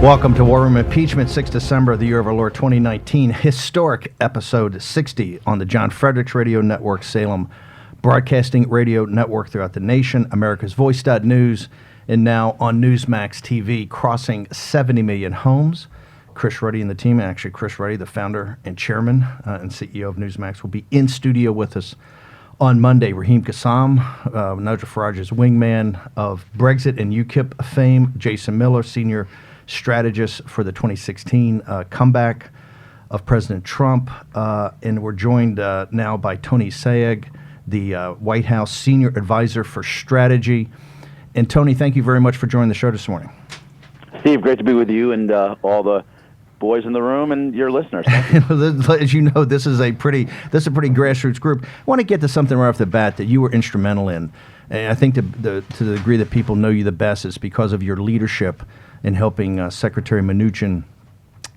Welcome to War Room Impeachment, 6 December of the year of our Lord 2019, historic episode 60 on the John Fredericks Radio Network, Salem Broadcasting Radio Network throughout the nation, America's Voice.News, and now on Newsmax TV, crossing 70 million homes. Chris Ruddy and the team, actually Chris Ruddy, the founder and chairman and CEO of Newsmax, will be in studio with us on Monday. Raheem Kassam, Nigel Farage's wingman of Brexit and UKIP fame, Jason Miller, senior strategist for the 2016 comeback of President Trump, and we're joined now by Tony Sayegh, the White House senior advisor for strategy. And Tony, thank you very much for joining the show this morning. Steve, great to be with you and all the boys in the room and your listeners. As you know, this is a pretty grassroots group. I want to get to something right off the bat that you were instrumental in. And I think to the degree that people know you the best is because of your leadership in helping Secretary Mnuchin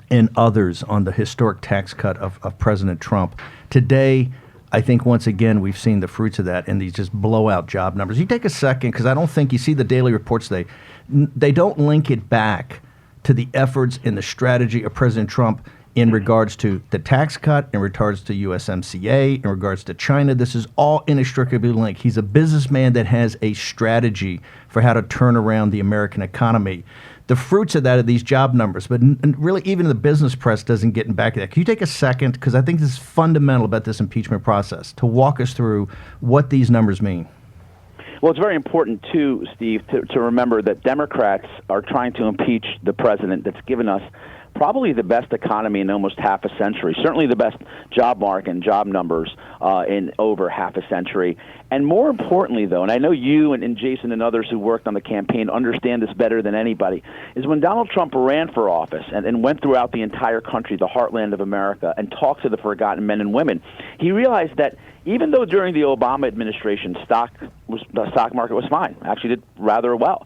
and others on the historic tax cut of President Trump. Today, I think once again we've seen the fruits of that in these just blowout job numbers. You take a second, because I don't think you see the daily reports today. They don't link it back to the efforts and the strategy of President Trump in regards to the tax cut, in regards to USMCA, in regards to China. This is all inextricably linked. He's a businessman that has a strategy for how to turn around the American economy. The fruits of that are these job numbers, but really even the business press doesn't get back to that. Can you take a second, because I think this is fundamental about this impeachment process, to walk us through what these numbers mean? Well, it's very important, too, Steve, to remember that Democrats are trying to impeach the president that's given us probably the best economy in almost half a century, certainly the best job market and job numbers in over half a century. And more importantly, though, and I know you and Jason and others who worked on the campaign understand this better than anybody, is when Donald Trump ran for office and went throughout the entire country, the heartland of America, and talked to the forgotten men and women, he realized that even though during the Obama administration the stock market was fine, actually did rather well,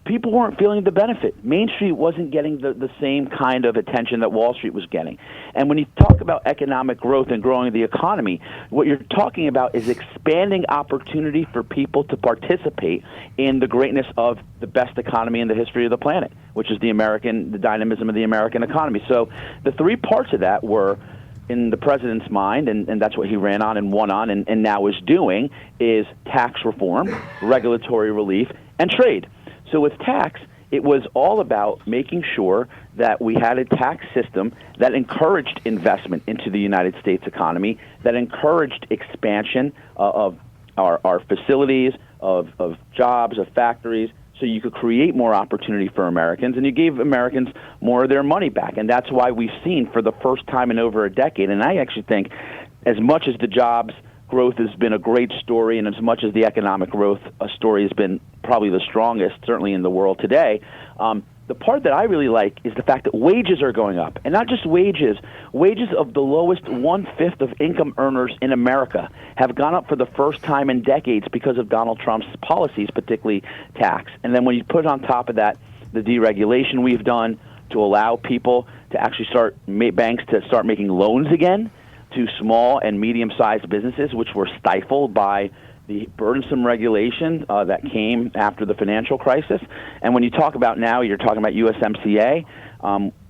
people weren't feeling the benefit. Main Street wasn't getting the same kind of attention that Wall Street was getting. And when you talk about economic growth and growing the economy, what you're talking about is expanding opportunity for people to participate in the greatness of the best economy in the history of the planet, which is the dynamism of the American economy. So the three parts of that were, in the president's mind, and that's what he ran on and won on and now is doing, is tax reform, regulatory relief, and trade. So with tax, it was all about making sure that we had a tax system that encouraged investment into the United States economy, that encouraged expansion of our facilities, of jobs, of factories, so you could create more opportunity for Americans, and you gave Americans more of their money back. And that's why we've seen, for the first time in over a decade, and I actually think as much as the jobs growth has been a great story, and as much as the economic growth story has been probably the strongest, certainly in the world today, the part that I really like is the fact that wages are going up. And not just wages of the lowest one-fifth of income earners in America have gone up for the first time in decades because of Donald Trump's policies, particularly tax. And then when you put on top of that the deregulation we've done to allow people to actually banks to start making loans again to small and medium-sized businesses, which were stifled by the burdensome regulation that came after the financial crisis. And when you talk about now, you're talking about USMCA,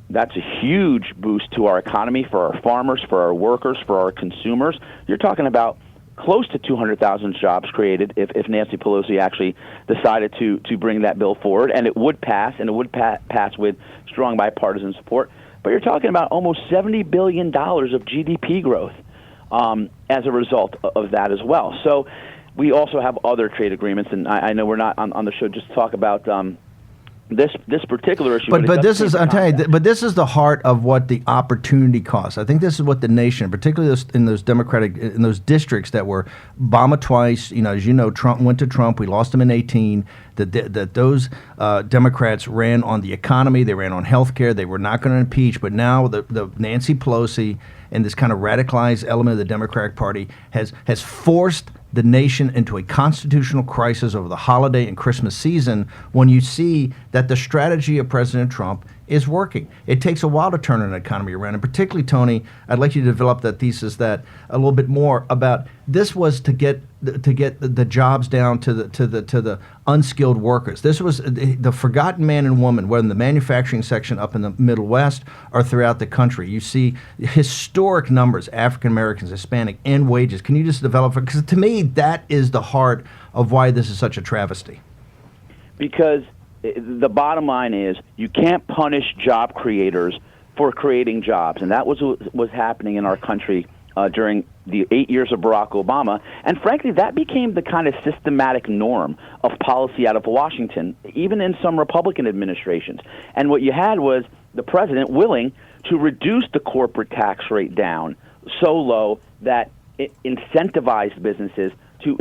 that's a huge boost to our economy, for our farmers, for our workers, for our consumers. You're talking about close to 200,000 jobs created if Nancy Pelosi actually decided to bring that bill forward, and it would pass, and it would pass with strong bipartisan support. But you're talking about almost $70 billion of GDP growth as a result of that as well. So we also have other trade agreements, and I know we're not on the show just to talk about this particular issue. But this is, I'm telling you, but this is the heart of what the opportunity costs. I think this is what the nation, particularly in those in those districts that were Obama twice. As you know, Trump went to Trump. We lost him in 2018. That those Democrats ran on the economy. They ran on health care. They were not going to impeach. But now the Nancy Pelosi and this kind of radicalized element of the Democratic Party has forced the nation into a constitutional crisis over the holiday and Christmas season, when you see that the strategy of President Trump is working. It takes a while to turn an economy around, and particularly, Tony, I'd like you to develop that thesis that a little bit more about this was to get the jobs down to the unskilled workers. This was the forgotten man and woman, whether in the manufacturing section up in the Middle West or throughout the country. You see historic numbers, African Americans, Hispanic, and wages. Can you just develop it? Because to me, that is the heart of why this is such a travesty. Because the bottom line is you can't punish job creators for creating jobs, and that was what was happening in our country during the 8 years of Barack Obama. And frankly, that became the kind of systematic norm of policy out of Washington, even in some Republican administrations. And what you had was the president willing to reduce the corporate tax rate down so low that it incentivized businesses to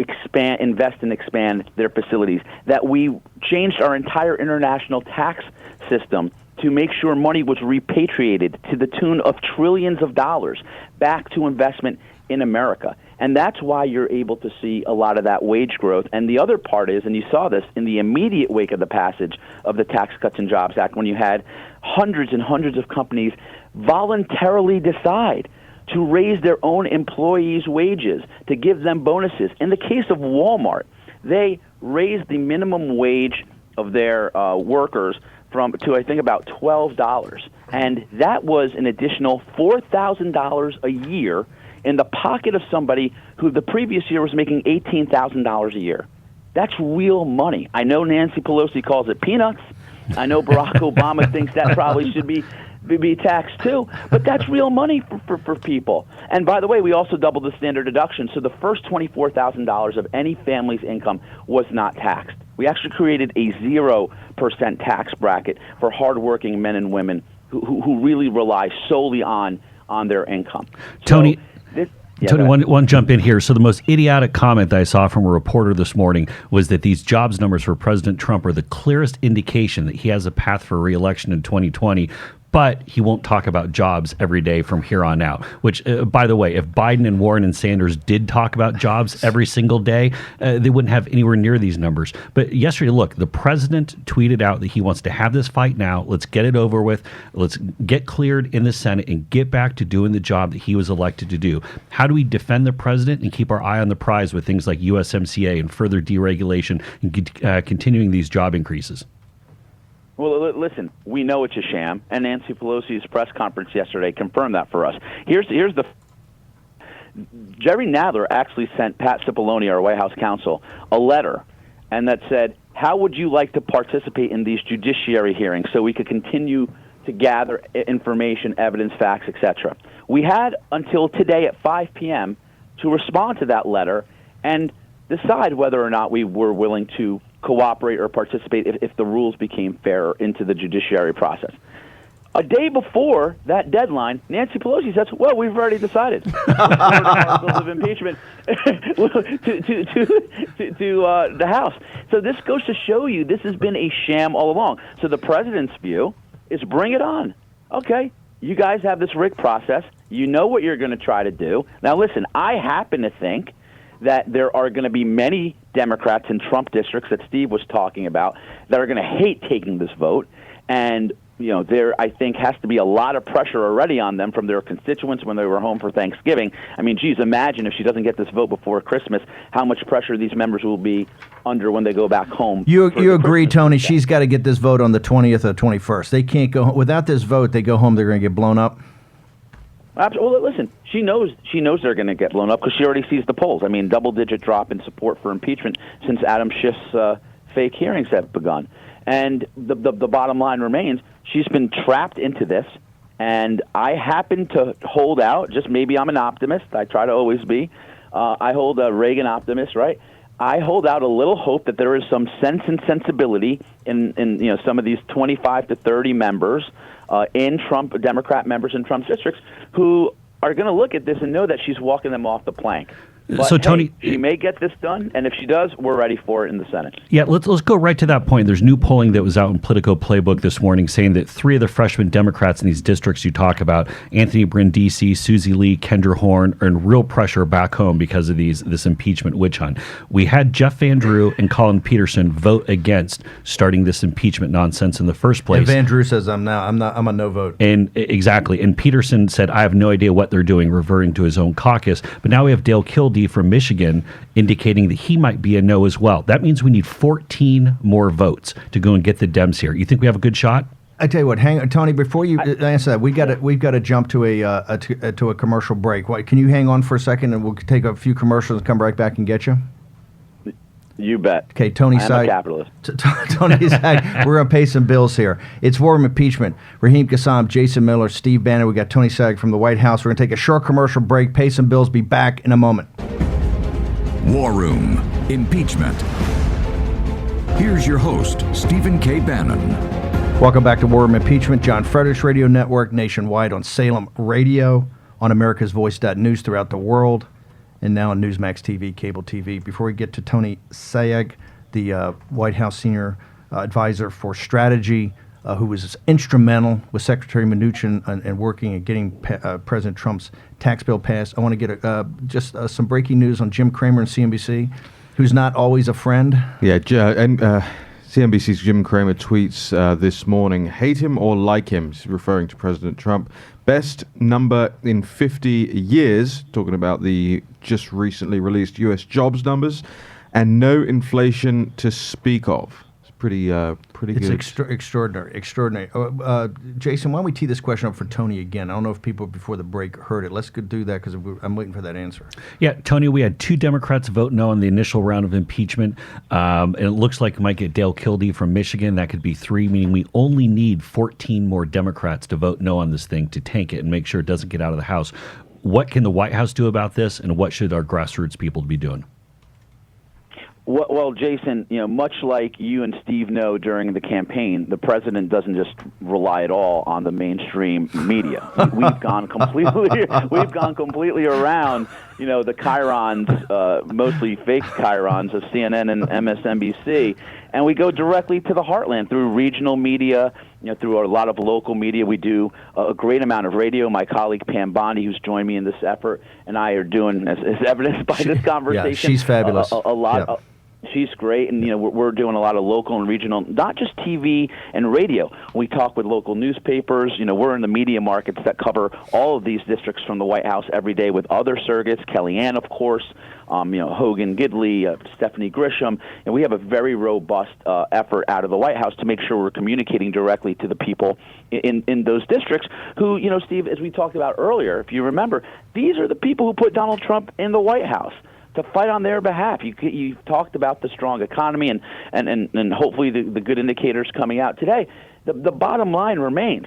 invest and expand their facilities, that we changed our entire international tax system to make sure money was repatriated to the tune of trillions of dollars back to investment in America. And that's why you're able to see a lot of that wage growth. And the other part is, and you saw this in the immediate wake of the passage of the Tax Cuts and Jobs Act, when you had hundreds and hundreds of companies voluntarily decide to raise their own employees' wages, to give them bonuses. In the case of Walmart, they raised the minimum wage of their workers to I think about $12, and that was an additional $4,000 a year in the pocket of somebody who the previous year was making $18,000 a year. That's real money. I know Nancy Pelosi calls it peanuts. I know Barack Obama thinks that probably should be taxed too, but that's real money for people. And by the way, we also doubled the standard deduction, so the first $24,000 of any family's income was not taxed. We actually created a 0% tax bracket for hardworking men and women who really rely solely on their income. Tony, so Tony, one jump in here. So the most idiotic comment that I saw from a reporter this morning was that these jobs numbers for President Trump are the clearest indication that he has a path for re-election in 2020. But he won't talk about jobs every day from here on out, which, by the way, if Biden and Warren and Sanders did talk about jobs every single day, they wouldn't have anywhere near these numbers. But yesterday, look, the president tweeted out that he wants to have this fight now. Let's get it over with. Let's get cleared in the Senate and get back to doing the job that he was elected to do. How do we defend the president and keep our eye on the prize with things like USMCA and further deregulation and continuing these job increases? Well, listen, we know it's a sham, and Nancy Pelosi's press conference yesterday confirmed that for us. Here's the Jerry Nadler actually sent Pat Cipollone, our White House counsel, a letter, and that said, how would you like to participate in these judiciary hearings so we could continue to gather information, evidence, facts, etc. We had until today at 5 p.m. to respond to that letter and decide whether or not we were willing to cooperate or participate if the rules became fairer into the judiciary process. A day before that deadline, Nancy Pelosi says, well, we've already decided. Articles of impeachment to the House. So this goes to show you this has been a sham all along. So the president's view is bring it on. Okay, you guys have this rigged process. You know what you're going to try to do. Now, listen, I happen to think that there are going to be many Democrats in Trump districts that Steve was talking about that are going to hate taking this vote. And, you know, there, I think, has to be a lot of pressure already on them from their constituents when they were home for Thanksgiving. I mean, geez, imagine if she doesn't get this vote before Christmas, how much pressure these members will be under when they go back home. You agree, Tony, she's got to get this vote on the 20th or 21st. They can't go without this vote. They go home, they're going to get blown up. Well, listen, she knows they're going to get blown up because she already sees the polls. I mean, double-digit drop in support for impeachment since Adam Schiff's fake hearings have begun. And the bottom line remains, she's been trapped into this, and I happen to hold out, just maybe I'm an optimist, I try to always be. I hold a Reagan optimist, right? I hold out a little hope that there is some sense and sensibility in you know, some of these 25 to 30 members in Trump, Democrat members in Trump's districts, who are going to look at this and know that she's walking them off the plank. But So, Tony, hey, she may get this done, and if she does, we're ready for it in the Senate. yeah, let's go right to that point. There's new polling that was out in Politico Playbook this morning saying that 3 of the freshman Democrats in these districts you talk about, Anthony Brindisi, Susie Lee, Kendra Horn, are in real pressure back home because of this impeachment witch hunt. We had Jeff Van Drew and Colin Peterson vote against starting this impeachment nonsense in the first place. And Van Drew says I'm a no vote. And exactly. And Peterson said, I have no idea what they're doing, referring to his own caucus. But now we have Dale Kildee from Michigan indicating that he might be a no as well. That means we need 14 more votes to go and get the Dems here. You think we have a good shot? I tell you what, hang on, Tony. Before you answer that, we've got to jump to a commercial break. Can you hang on for a second, and we'll take a few commercials and come right back and get you? You bet. Okay, Tony I'm a capitalist. Tony Sack. We're going to pay some bills here. It's War Room Impeachment. Raheem Kassam, Jason Miller, Steve Bannon. We got Tony Sack from the White House. We're going to take a short commercial break, pay some bills, be back in a moment. War Room Impeachment. Here's your host, Stephen K. Bannon. Welcome back to War Room Impeachment. John Fredericks Radio Network, nationwide on Salem Radio, on AmericasVoice.news throughout the world, and now on Newsmax TV, cable TV. Before we get to Tony Sayegh, the White House senior advisor for strategy, who was instrumental with Secretary Mnuchin and working at getting President Trump's tax bill passed, I want to get just some breaking news on Jim Cramer and CNBC, who's not always a friend. Yeah, and CNBC's Jim Cramer tweets this morning, hate him or like him, referring to President Trump. Best number in 50 years, talking about the just recently released U.S. jobs numbers, and no inflation to speak of. It's pretty It's good. extraordinary. Jason, why don't we tee this question up for Tony again? I don't know if people before the break heard it. Let's go do that because I'm waiting for that answer. Yeah, Tony, we had 2 Democrats vote no in the initial round of impeachment. And it looks like we might get Dale Kildee from Michigan. That could be 3, meaning we only need 14 more Democrats to vote no on this thing to tank it and make sure it doesn't get out of the House. What can the White House do about this, and what should our grassroots people be doing? Well, Jason, much like you and Steve know during the campaign, the president doesn't just rely at all on the mainstream media. We've gone completely around, the chyrons, mostly fake chyrons of CNN and MSNBC, and we go directly to the heartland through regional media, through a lot of local media. We do a great amount of radio. My colleague Pam Bondi, who's joined me in this effort, and I are doing, as evidenced by this conversation, Yeah, she's fabulous. A lot. Yeah. She's great, and we're doing a lot of local and regional, not just TV and radio. We talk with local newspapers. We're in the media markets that cover all of these districts from the White House every day with other surrogates, Kellyanne, of course, Hogan Gidley, Stephanie Grisham, and we have a very robust effort out of the White House to make sure we're communicating directly to the people in those districts who, Steve, as we talked about earlier, if you remember, these are the people who put Donald Trump in the White House to fight on their behalf. You talked about the strong economy and hopefully the good indicators coming out today. The bottom line remains,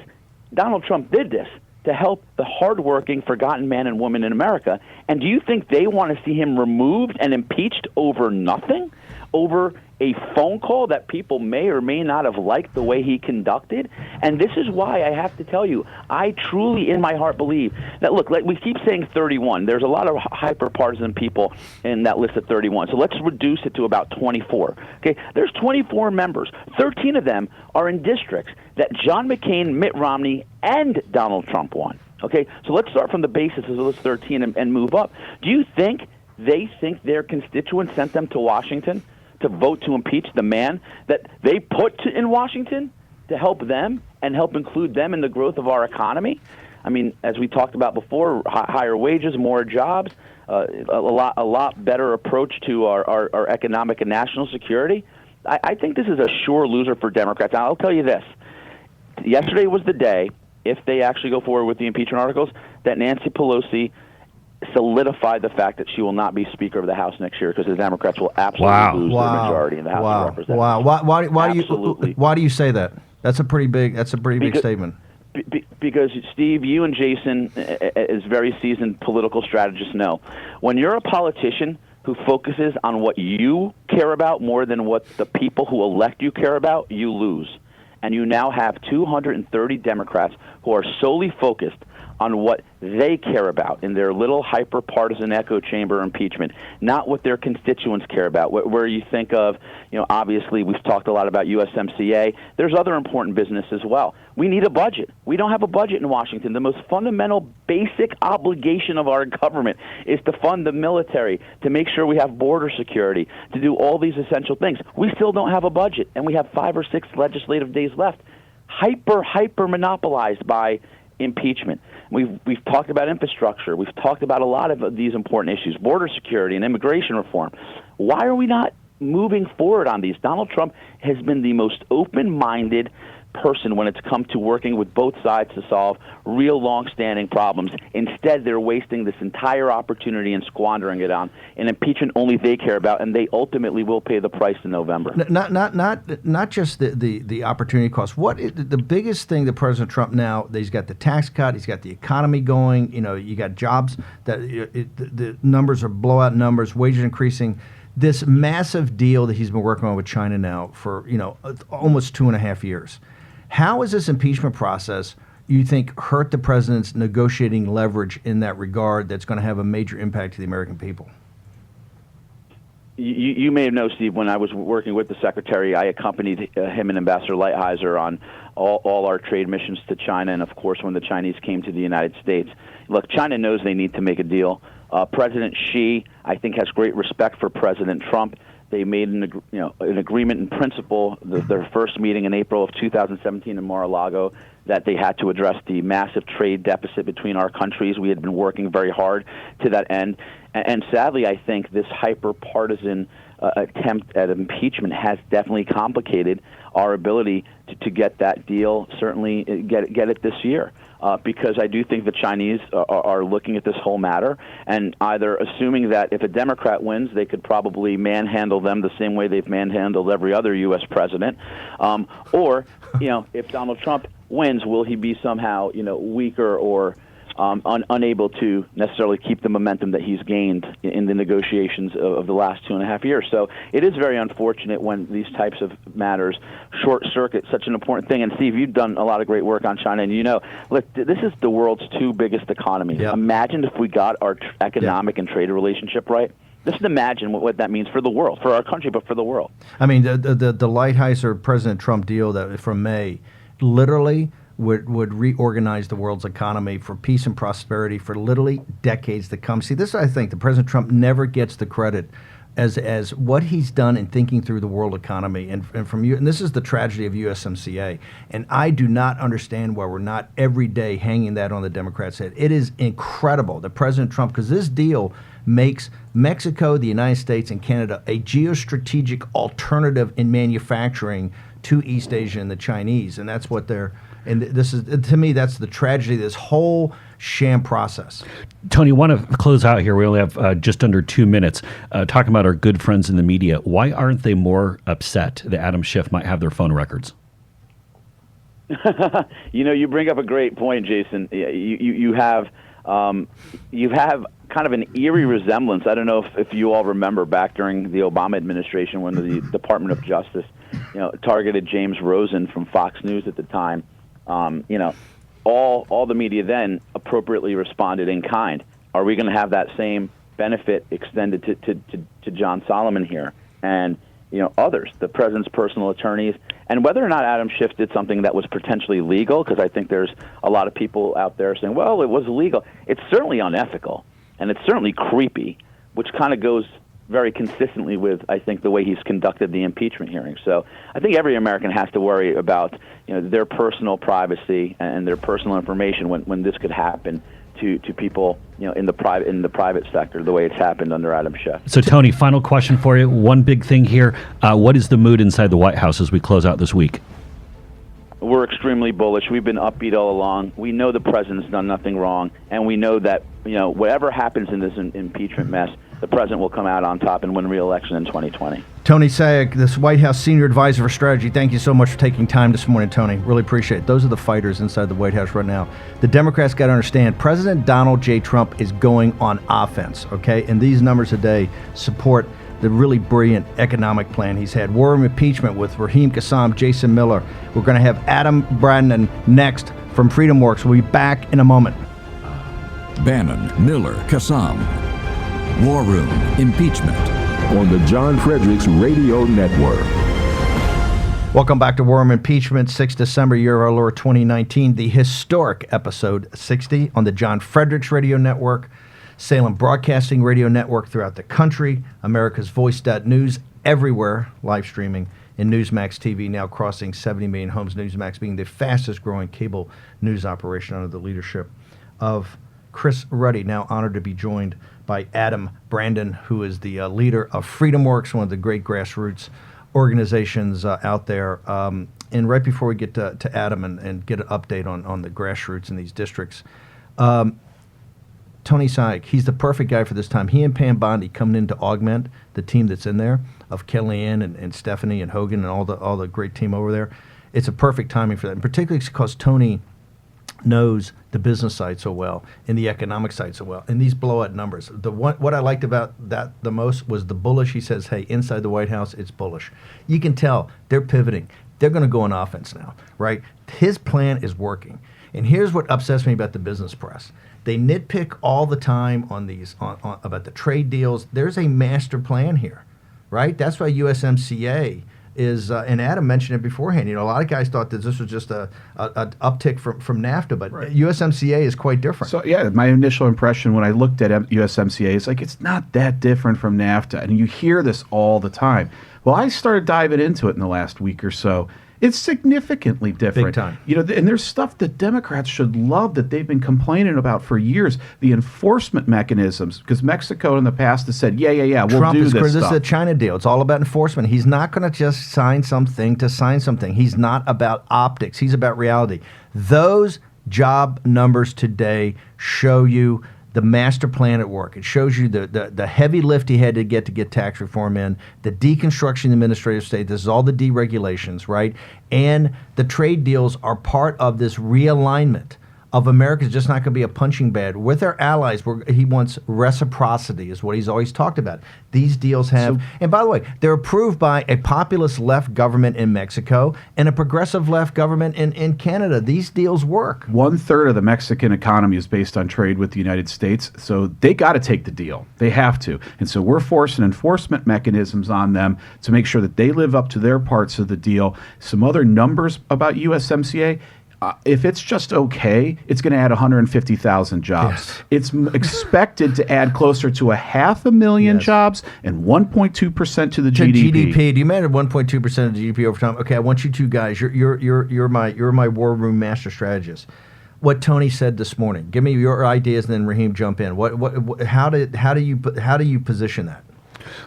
Donald Trump did this to help the hardworking, forgotten man and woman in America. And do you think they want to see him removed and impeached over nothing? Over a phone call that people may or may not have liked the way he conducted? And this is why I have to tell you, I truly in my heart believe that, look, we keep saying 31. There's a lot of hyper-partisan people in that list of 31. So let's reduce it to about 24. Okay, there's 24 members. 13 of them are in districts that John McCain, Mitt Romney, and Donald Trump won. Okay, so let's start from the basis of those 13 and move up. Do you think they think their constituents sent them to Washington to vote to impeach the man that they put in Washington to help them and help include them in the growth of our economy? I mean, as we talked about before, higher wages, more jobs, a lot better approach to our economic and national security. I think this is a sure loser for Democrats. I'll tell you this. Yesterday was the day, if they actually go forward with the impeachment articles, that Nancy Pelosi solidified the fact that she will not be Speaker of the House next year because the Democrats will absolutely lose their majority in the House of Representatives. Wow. Why do you say that? That's a pretty big statement. Because, Steve, you and Jason, as very seasoned political strategists, know, when you're a politician who focuses on what you care about more than what the people who elect you care about, you lose. And you now have 230 Democrats who are solely focused on what they care about in their little hyper-partisan echo chamber impeachment, not what their constituents care about. Where you think of, obviously we've talked a lot about USMCA. There's other important business as well. We need a budget. We don't have a budget in Washington. The most fundamental, basic obligation of our government is to fund the military, to make sure we have border security, to do all these essential things. We still don't have a budget, and we have 5 or 6 legislative days left, hyper monopolized by impeachment. We've talked about infrastructure. We've talked about a lot of these important issues, border security and immigration reform. Why are we not moving forward on these? Donald Trump has been the most open-minded person when it's come to working with both sides to solve real long-standing problems. Instead, they're wasting this entire opportunity and squandering it on an impeachment only they care about, and they ultimately will pay the price in November. Not just the opportunity cost. The biggest thing that President Trump now, he's got the tax cut, he's got the economy going. You got jobs that the numbers are blowout numbers, wages increasing. This massive deal that he's been working on with China now for almost 2.5 years. How is this impeachment process, you think, hurt the president's negotiating leverage in that regard that's going to have a major impact to the American people? You may have known, Steve, when I was working with the Secretary, I accompanied him and Ambassador Lighthizer on all our trade missions to China, and of course when the Chinese came to the United States. Look, China knows they need to make a deal. President Xi, I think, has great respect for President Trump. They made an agreement in principle, their first meeting in April of 2017 in Mar-a-Lago, that they had to address the massive trade deficit between our countries. We had been working very hard to that end. And sadly, I think this hyper-partisan attempt at impeachment has definitely complicated our ability to get that deal, certainly get it this year. Because I do think the Chinese are looking at this whole matter and either assuming that if a Democrat wins, they could probably manhandle them the same way they've manhandled every other U.S. president, or if Donald Trump wins, will he be somehow weaker or unable to necessarily keep the momentum that he's gained in the negotiations of the last 2.5 years. So it is very unfortunate when these types of matters short-circuit such an important thing. And Steve, you've done a lot of great work on China, and look, this is the world's 2 biggest economies. Yep. Imagine if we got our economic and trade relationship right. Just imagine what that means for the world, for our country, but for the world. I mean, the Lighthizer President Trump deal from May literally would reorganize the world's economy for peace and prosperity for literally decades to come. See, this, I think, the President Trump never gets the credit as what he's done in thinking through the world economy. And from you, and this is the tragedy of USMCA. And I do not understand why we're not every day hanging that on the Democrats' head. It is incredible that President Trump, because this deal makes Mexico, the United States, and Canada a geostrategic alternative in manufacturing to East Asia and the Chinese. And that's what they're... And this is, to me, that's the tragedy of this whole sham process. Tony, I want to close out here. We only have just under 2 minutes talking about our good friends in the media. Why aren't they more upset that Adam Schiff might have their phone records? You bring up a great point, Jason. You have kind of an eerie resemblance. I don't know if you all remember back during the Obama administration when the Department of Justice, targeted James Rosen from Fox News at the time. All the media then appropriately responded in kind. Are we going to have that same benefit extended to John Solomon here and others, the president's personal attorneys, and whether or not Adam Schiff did something that was potentially legal? Because I think there's a lot of people out there saying, well, it was illegal. It's certainly unethical and it's certainly creepy, which kind of goes very consistently with, I think, the way he's conducted the impeachment hearing. So I think every American has to worry about their personal privacy and their personal information when this could happen to people in the private sector, the way it's happened under Adam Schiff. So Tony, final question for you. One big thing here. What is the mood inside the White House as we close out this week? We're extremely bullish. We've been upbeat all along. We know the president's done nothing wrong, and we know that whatever happens in this impeachment mess, the president will come out on top and win re-election in 2020. Tony Sayek, this White House Senior Advisor for Strategy, thank you so much for taking time this morning, Tony. Really appreciate it. Those are the fighters inside the White House right now. The Democrats got to understand President Donald J. Trump is going on offense, okay? And these numbers today support the really brilliant economic plan he's had. War Room Impeachment with Raheem Kassam, Jason Miller. We're going to have Adam Bannon next from FreedomWorks. We'll be back in a moment. Bannon, Miller, Kassam. War Room, Impeachment. On the John Fredericks Radio Network. Welcome back to War Room Impeachment, 6 December, year of our Lord 2019, the historic episode 60 on the John Fredericks Radio Network, Salem Broadcasting Radio Network throughout the country, America's Voice.news, everywhere, live streaming, and Newsmax TV now crossing 70 million homes, Newsmax being the fastest growing cable news operation under the leadership of Chris Ruddy, now honored to be joined by Adam Brandon, who is the leader of FreedomWorks, one of the great grassroots organizations out there. And right before we get to Adam and get an update on the grassroots in these districts, Tony Sayek, he's the perfect guy for this time. He and Pam Bondi coming in to augment the team that's in there of Kellyanne and Stephanie and Hogan and all the great team over there. It's a perfect timing for that, and particularly because Tony knows the business side so well and the economic side so well, and these blowout numbers. What I liked about that the most was the bullish. He says, hey, inside the White House, it's bullish. You can tell they're pivoting. They're going to go on offense now, right? His plan is working. And here's what upsets me about the business press. They nitpick all the time on these about the trade deals. There's a master plan here, right? That's why USMCA is, and Adam mentioned it beforehand. You know, a lot of guys thought that this was just a uptick from NAFTA, but right. USMCA is quite different. So yeah, my initial impression when I looked at USMCA is like, it's not that different from NAFTA, and you hear this all the time. Well, I started diving into it in the last week or so. It's significantly different. Big time. You know, and there's stuff that Democrats should love that they've been complaining about for years. The enforcement mechanisms, because Mexico in the past has said, yeah, we'll do this stuff. This is a China deal. It's all about enforcement. He's not going to just sign something to sign something. He's not about optics. He's about reality. Those job numbers today show you the master plan at work. It shows you the heavy lift he had to get tax reform in, the deconstruction of the administrative state. This is all the deregulations, right? And the trade deals are part of this realignment of America's just not going to be a punching bag. With our allies, he wants reciprocity is what he's always talked about. These deals have, and by the way, they're approved by a populist left government in Mexico and a progressive left government in Canada. These deals work. 1/3 of the Mexican economy is based on trade with the United States, so they got to take the deal. They have to. And so we're forcing enforcement mechanisms on them to make sure that they live up to their parts of the deal. Some other numbers about USMCA. If it's just okay, it's going to add 150,000 jobs. Yes. It's expected to add closer to 500,000 jobs and 1.2% to the GDP. Do you imagine 1.2% of the GDP over time? Okay, I want you two guys. You're my war room master strategist. What Tony said this morning. Give me your ideas, and then Raheem jump in. How do you position that?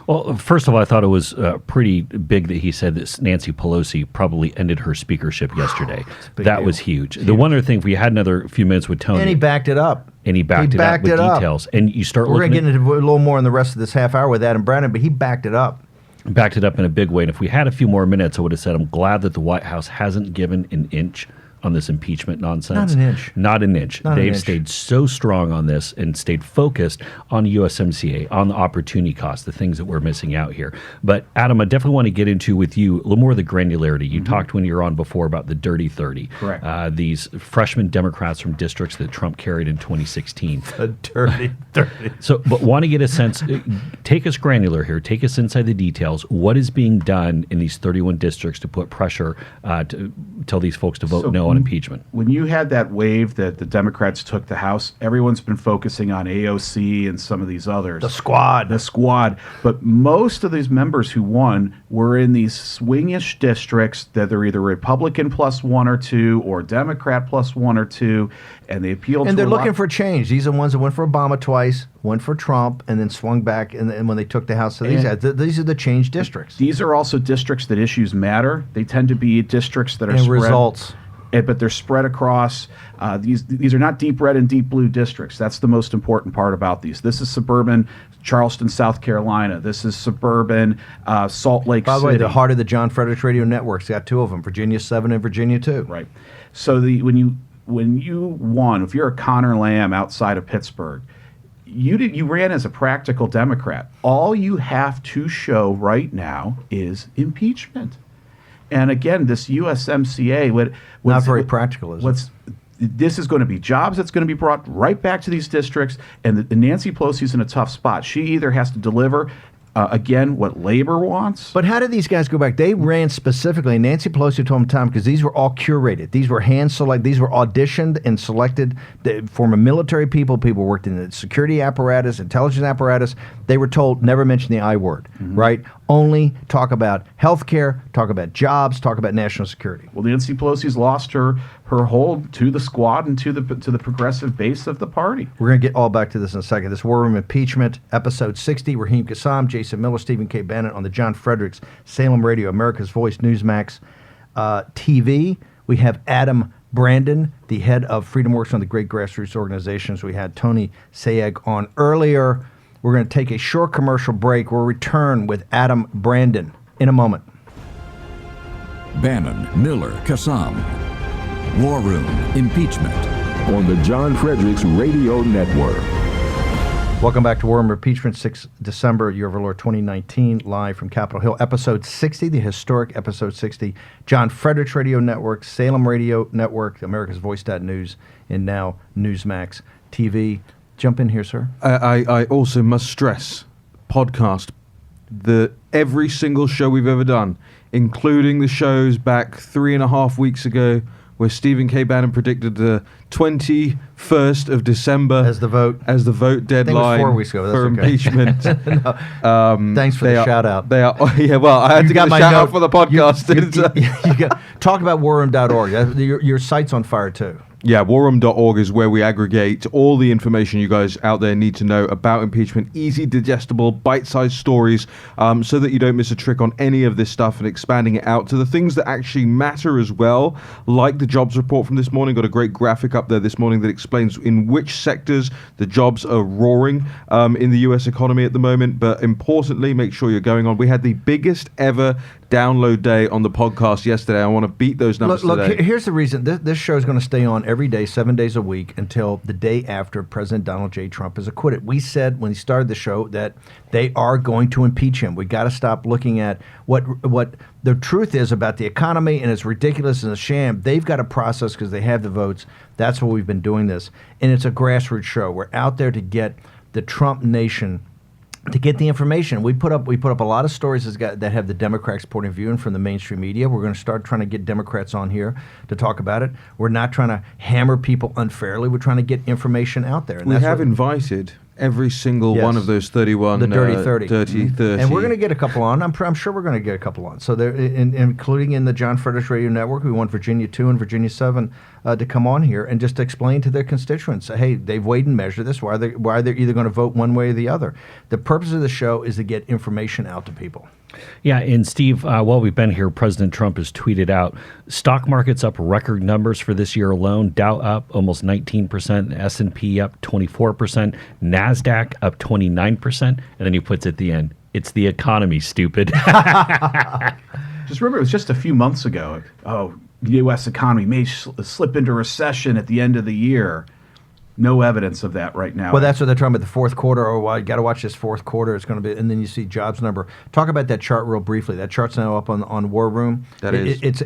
Well, first of all, I thought it was pretty big that he said that Nancy Pelosi probably ended her speakership yesterday. That was huge. The one other thing, if we had another few minutes with Tony. And he backed it up. And he backed it up with details. And you start We're looking going to get into a little more in the rest of this half hour with Adam Brandon, but he backed it up. Backed it up in a big way. And if we had a few more minutes, I would have said I'm glad that the White House hasn't given an inch on this impeachment nonsense. Not an inch. Not an inch. They've stayed so strong on this and stayed focused on USMCA, on the opportunity cost, the things that we're missing out here. But Adam, I definitely want to get into with you a little more of the granularity. You talked when you were on before about the dirty 30. Correct. These freshman Democrats from districts that Trump carried in 2016. The dirty 30. So, but want to get a sense, take us granular here, take us inside the details. What is being done in these 31 districts to put pressure to tell these folks to vote no on impeachment? When you had that wave that the Democrats took the House, everyone's been focusing on AOC and some of these others. The squad. But most of these members who won were in these swingish districts that are either Republican plus 1 or 2 or Democrat plus 1 or 2, and they appealed And to they're looking for change. These are ones that went for Obama twice, went for Trump, and then swung back and when they took the House. So these are the change districts. These are also districts that issues matter. They tend to be districts that are and spread. Results. But they're spread across. These are not deep red and deep blue districts. That's the most important part about these. This is suburban Charleston, South Carolina. This is suburban Salt Lake City. By the way, the heart of the John Fredericks Radio Network's got 2 of them, Virginia 7 and Virginia 2. Right. So when you won, if you're a Connor Lamb outside of Pittsburgh, you ran as a practical Democrat. All you have to show right now is impeachment. And again, this USMCA, not very practical, is it? this is going to be jobs that's going to be brought right back to these districts, and Nancy Pelosi's in a tough spot. She either has to deliver again what labor wants. But how did these guys go back? They ran specifically. Nancy Pelosi told them time because these were all curated. These were hand selected. These were auditioned and selected. Former military people worked in the security apparatus, intelligence apparatus. They were told never mention the I word, right? Only talk about health care, talk about jobs, talk about national security. Well, Nancy Pelosi's lost her hold to the squad and to the progressive base of the party. We're going to get all back to this in a second. This War Room Impeachment, Episode 60. Raheem Kassam, Jason Miller, Stephen K. Bannon on the John Fredericks, Salem Radio, America's Voice, Newsmax TV. We have Adam Brandon, the head of Freedom Works, one of the great grassroots organizations. We had Tony Sayegh on earlier. We're going to take a short commercial break. We'll return with Adam Brandon in a moment. Bannon, Miller, Kassam. War Room, Impeachment. On the John Fredericks Radio Network. Welcome back to War Room Impeachment, 6 December, year of our Lord 2019, live from Capitol Hill. Episode 60, the historic Episode 60. John Fredericks Radio Network, Salem Radio Network, America's Voice.news, and now Newsmax TV. Jump in here, sir. I also must stress, podcast, every single show we've ever done, including the shows back 3.5 weeks ago, where Stephen K. Bannon predicted the 21st of December as the vote deadline 4 weeks ago. That's for okay. impeachment. Thanks for the shout out. They are. Yeah, well, I had to get a shout out for the podcast. Talk about warroom.org. Your site's on fire too. Yeah, warroom.org is where we aggregate all the information you guys out there need to know about impeachment. Easy, digestible, bite-sized stories, so that you don't miss a trick on any of this stuff, and expanding it out to the things that actually matter as well, like the jobs report from this morning. Got a great graphic up there this morning that explains in which sectors the jobs are roaring in the U.S. economy at the moment. But importantly, make sure you're going on. We had the biggest ever download day on the podcast yesterday. I want to beat those numbers today. Look, here's the reason. This show is going to stay on every day, 7 days a week, until the day after President Donald J. Trump is acquitted. We said when he started the show that they are going to impeach him. We got to stop looking at what the truth is about the economy, and it's ridiculous and a sham. They've got a process because they have the votes. That's why we've been doing this. And it's a grassroots show. We're out there to get the Trump nation to get the information. We put up a lot of stories that have the Democrats' point of view and from the mainstream media. We're going to start trying to get Democrats on here to talk about it. We're not trying to hammer people unfairly. We're trying to get information out there. And we have invited every single one of those 31, the Dirty 30. Dirty 30. And we're going to get a couple on. I'm sure we're going to get a couple on. So they're including in the John Fredericks Radio Network. We want Virginia 2 and Virginia 7 to come on here and just explain to their constituents, hey, they've weighed and measured this. Why are they either going to vote one way or the other? The purpose of the show is to get information out to people. Yeah, and Steve, while we've been here, President Trump has tweeted out, stock market's up record numbers for this year alone. Dow up almost 19%, S&P up 24%, NASDAQ up 29%, and then he puts at the end, it's the economy, stupid. Just remember, it was just a few months ago. Oh, the U.S. economy may slip into recession at the end of the year. No evidence of that right now. Well, that's what they're talking about, the fourth quarter. Oh, well, you got to watch this fourth quarter. It's going to be, and then you see jobs number. Talk about that chart real briefly. That chart's now up on War Room. It's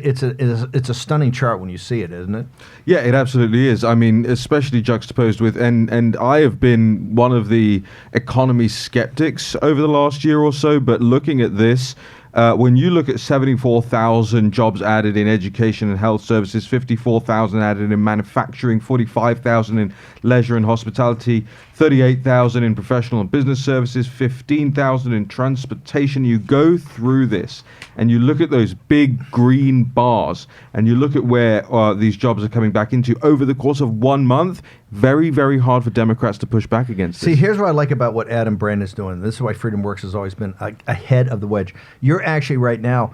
a stunning chart when you see it, isn't it? Yeah, it absolutely is. I mean, especially juxtaposed with, and I have been one of the economy skeptics over the last year or so, but looking at this, when you look at 74,000 jobs added in education and health services, 54,000 added in manufacturing, 45,000 in leisure and hospitality, 38,000 in professional and business services, 15,000 in transportation. You go through this and you look at those big green bars and you look at where these jobs are coming back into over the course of 1 month. Very, very hard for Democrats to push back against this. See, here's what I like about what Adam Brandon is doing. This is why Freedom Works has always been ahead of the wedge. You're actually right now,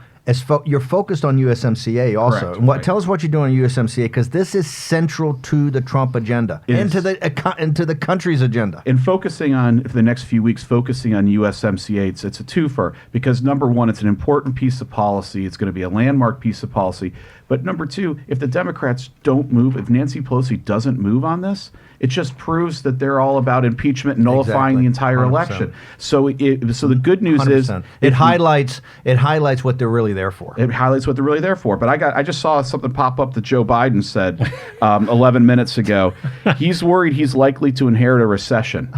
you're focused on USMCA also. Correct, And tell us what you're doing on USMCA, because this is central to the Trump agenda and to the country's agenda. In focusing on, for the next few weeks, focusing on USMCA, it's a twofer, because number one, it's an important piece of policy. It's going to be a landmark piece of policy. But number two, if the Democrats don't move, if Nancy Pelosi doesn't move on this, it just proves that they're all about impeachment and nullifying the entire 100%. election. So the good news is 100%. It highlights what they're really there for. It highlights what they're really there for. But I just saw something pop up that Joe Biden said 11 minutes ago. He's worried he's likely to inherit a recession.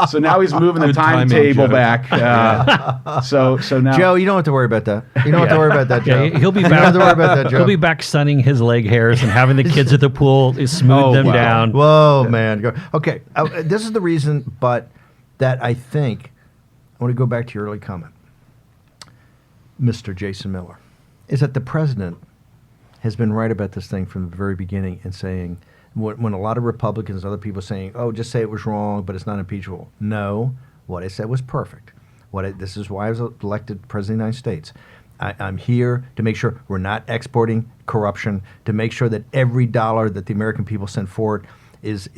So now he's moving the Good timing, timetable Joe. back. So now, Joe, you don't have to worry about that. You don't have to worry about that, Joe. Yeah, he'll be You back. don't have to worry about that, Joe. He'll be back sunning his leg hairs and having the kids at the pool smooth them wow. down. Whoa, man. Okay, this is the reason, but that I think, I want to go back to your early comment, Mr. Jason Miller, is that the president has been right about this thing from the very beginning and saying, when a lot of Republicans and other people saying, oh, just say it was wrong, but it's not impeachable. No, what I said was perfect. This is why I was elected president of the United States. I'm here to make sure we're not exporting corruption, to make sure that every dollar that the American people send forward is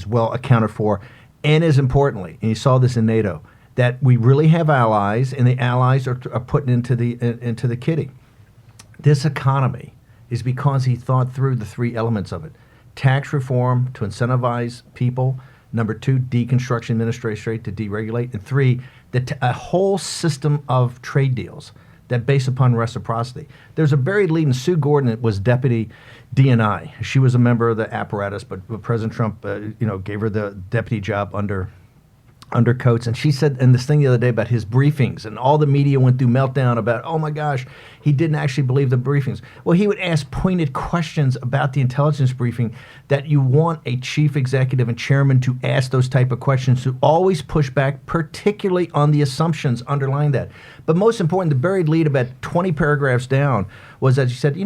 well accounted for, and as importantly, and you saw this in NATO, that we really have allies, and the allies are put into the kitty. This economy is because he thought through the three elements of it. Tax reform to incentivize people. Number two, deconstruction administration to deregulate. And three, a whole system of trade deals that based upon reciprocity. There's a buried lead in Sue Gordon that was deputy DNI. She was a member of the apparatus, but President Trump gave her the deputy job under Coates, and she said in this thing the other day about his briefings, and all the media went through meltdown about, oh my gosh, he didn't actually believe the briefings. Well, he would ask pointed questions about the intelligence briefing that you want a chief executive and chairman to ask those type of questions, to always push back, particularly on the assumptions underlying that. But most important, the buried lead about 20 paragraphs down was that she said,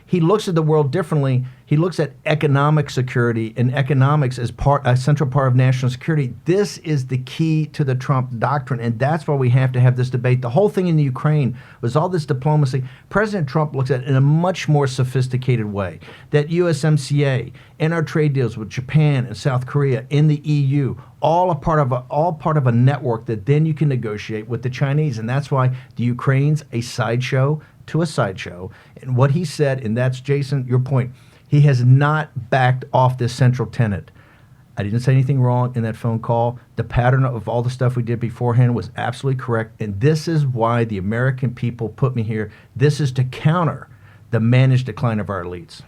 he looks at the world differently. He looks at economic security and economics as a central part of national security. This is the key to the Trump doctrine, and that's why we have to have this debate. The whole thing in the Ukraine was all this diplomacy. President Trump looks at it in a much more sophisticated way. That USMCA and our trade deals with Japan and South Korea in the EU, all part of a network that then you can negotiate with the Chinese, and that's why the Ukraine's a sideshow to a sideshow. And what he said, and that's, Jason, your point, he has not backed off this central tenet. I didn't say anything wrong in that phone call. The pattern of all the stuff we did beforehand was absolutely correct. And this is why the American people put me here. This is to counter the managed decline of our elites.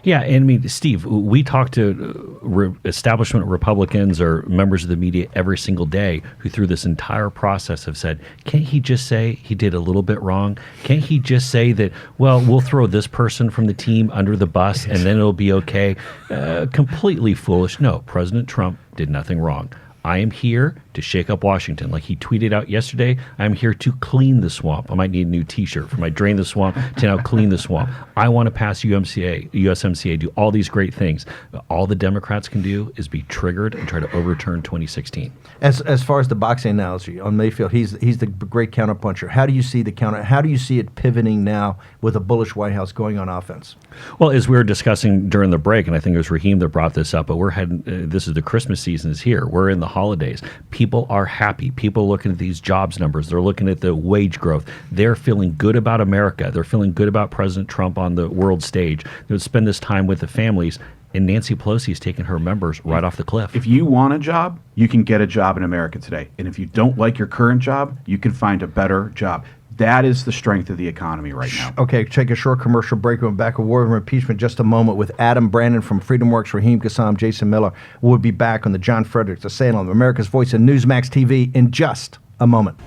Yeah, and I mean, Steve, we talk to establishment Republicans or members of the media every single day who through this entire process have said, can't he just say he did a little bit wrong? Can't he just say that, well, we'll throw this person from the team under the bus and then it'll be okay? Completely foolish. No, President Trump did nothing wrong. I am here to shake up Washington. Like he tweeted out yesterday, I'm here to clean the swamp. I might need a new t-shirt from I drain the swamp to now clean the swamp. I want to pass USMCA, do all these great things. All the Democrats can do is be triggered and try to overturn 2016. As far as the boxing analogy on Mayfield, he's the great counterpuncher. How do you see the counter? How do you see it pivoting now with a bullish White House going on offense? Well, as we were discussing during the break, and I think it was Raheem that brought this up, but we're heading. This is the Christmas season is here. We're in the holidays. People are happy. People are looking at these jobs numbers. They're looking at the wage growth. They're feeling good about America. They're feeling good about President Trump on the world stage. They'll spend this time with the families. And Nancy Pelosi is taking her members right off the cliff. If you want a job, you can get a job in America today. And if you don't like your current job, you can find a better job. That is the strength of the economy right now. Okay, take a short commercial break. We're back with War Room Impeachment just a moment with Adam Bannon from FreedomWorks, Raheem Kassam, Jason Miller. We'll be back on the John Fredericks Salem, America's Voice and Newsmax TV in just a moment.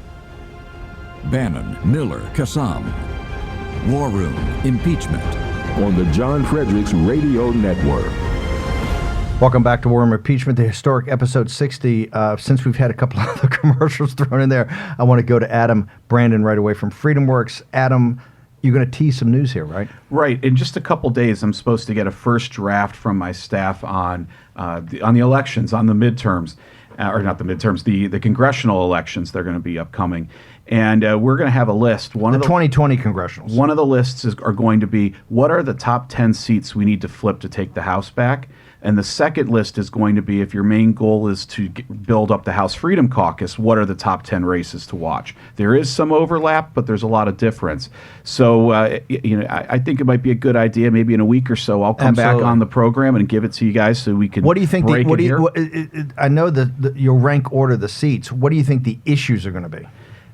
Bannon, Miller, Kassam. War Room Impeachment. On the John Fredericks Radio Network. Welcome back to War Room Impeachment, the historic episode 60. Since we've had a couple of other commercials thrown in there, I want to go to Adam Bannon right away from FreedomWorks. Adam, you're going to tease some news here, right? Right. In just a couple days, I'm supposed to get a first draft from my staff on the elections, on the midterms. Or not the midterms, the congressional elections. They're going to be upcoming. And we're going to have a list. The 2020 congressionals. One of the lists are going to be, what are the top 10 seats we need to flip to take the House back? And the second list is going to be, if your main goal is to build up the House Freedom Caucus, what are the top 10 races to watch? There is some overlap, but there's a lot of difference. So, I think it might be a good idea. Maybe in a week or so, I'll come back on the program and give it to you guys so we can. What do you think? Break I know that you'll rank order the seats. What do you think the issues are going to be?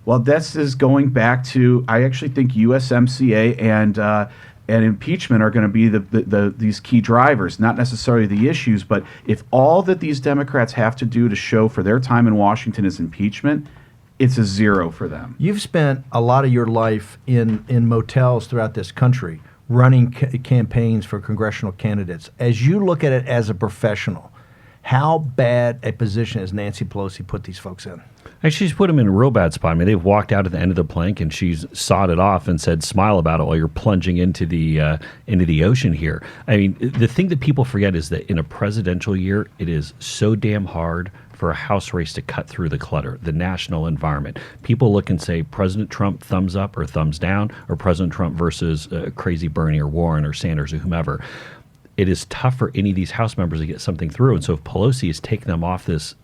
Well, this is going back to, I actually think USMCA and impeachment are going to be these key drivers, not necessarily the issues, but if all that these Democrats have to do to show for their time in Washington is impeachment, it's a zero for them. You've spent a lot of your life in motels throughout this country running campaigns for congressional candidates. As you look at it as a professional, how bad a position has Nancy Pelosi put these folks in? Actually, she's put them in a real bad spot. I mean, they've walked out at the end of the plank, and she's sawed it off and said, "Smile about it," while you're plunging into the ocean here. I mean, the thing that people forget is that in a presidential year, it is so damn hard for a House race to cut through the clutter, the national environment. People look and say, President Trump, thumbs up or thumbs down, or President Trump versus crazy Bernie or Warren or Sanders or whomever. It is tough for any of these House members to get something through. And so if Pelosi is taking them off this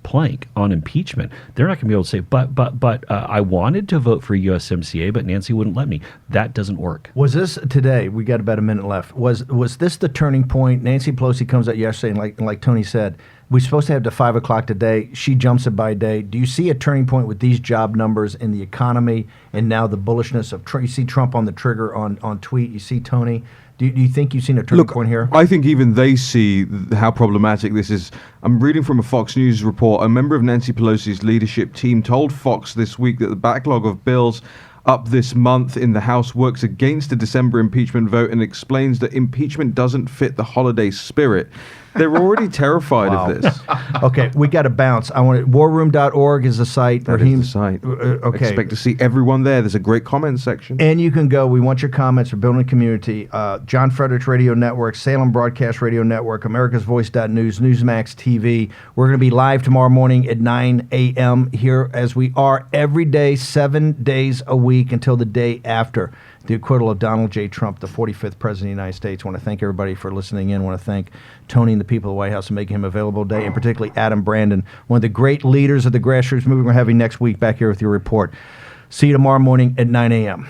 plank on impeachment, they're not going to be able to say, but I wanted to vote for USMCA, but Nancy wouldn't let me. That doesn't work. Was this today? We got about a minute left. Was this the turning point? Nancy Pelosi comes out yesterday, and like Tony said, we're supposed to have to 5 o'clock today. She jumps it by a day. Do you see a turning point with these job numbers in the economy and now the bullishness of Trump? You see Trump on the trigger on tweet. You see Tony. Do you think you've seen a turning point here? I think even they see how problematic this is. I'm reading from a Fox News report. A member of Nancy Pelosi's leadership team told Fox this week that the backlog of bills up this month in the House works against a December impeachment vote and explains that impeachment doesn't fit the holiday spirit. They're already terrified of this. Okay, we got to bounce. I want it. Warroom.org is the site. That is the site. Okay. Expect to see everyone there. There's a great comment section. And you can go. We want your comments. We're building a community. John Fredericks Radio Network, Salem Broadcast Radio Network, America's Voice.news, Newsmax TV. We're going to be live tomorrow morning at 9 a.m. here as we are every day, 7 days a week until the day after the acquittal of Donald J. Trump, the 45th President of the United States. I want to thank everybody for listening in. I want to thank Tony and the people of the White House for making him available today, and particularly Adam Brandon, one of the great leaders of the grassroots movement we're having next week back here with your report. See you tomorrow morning at 9 a.m.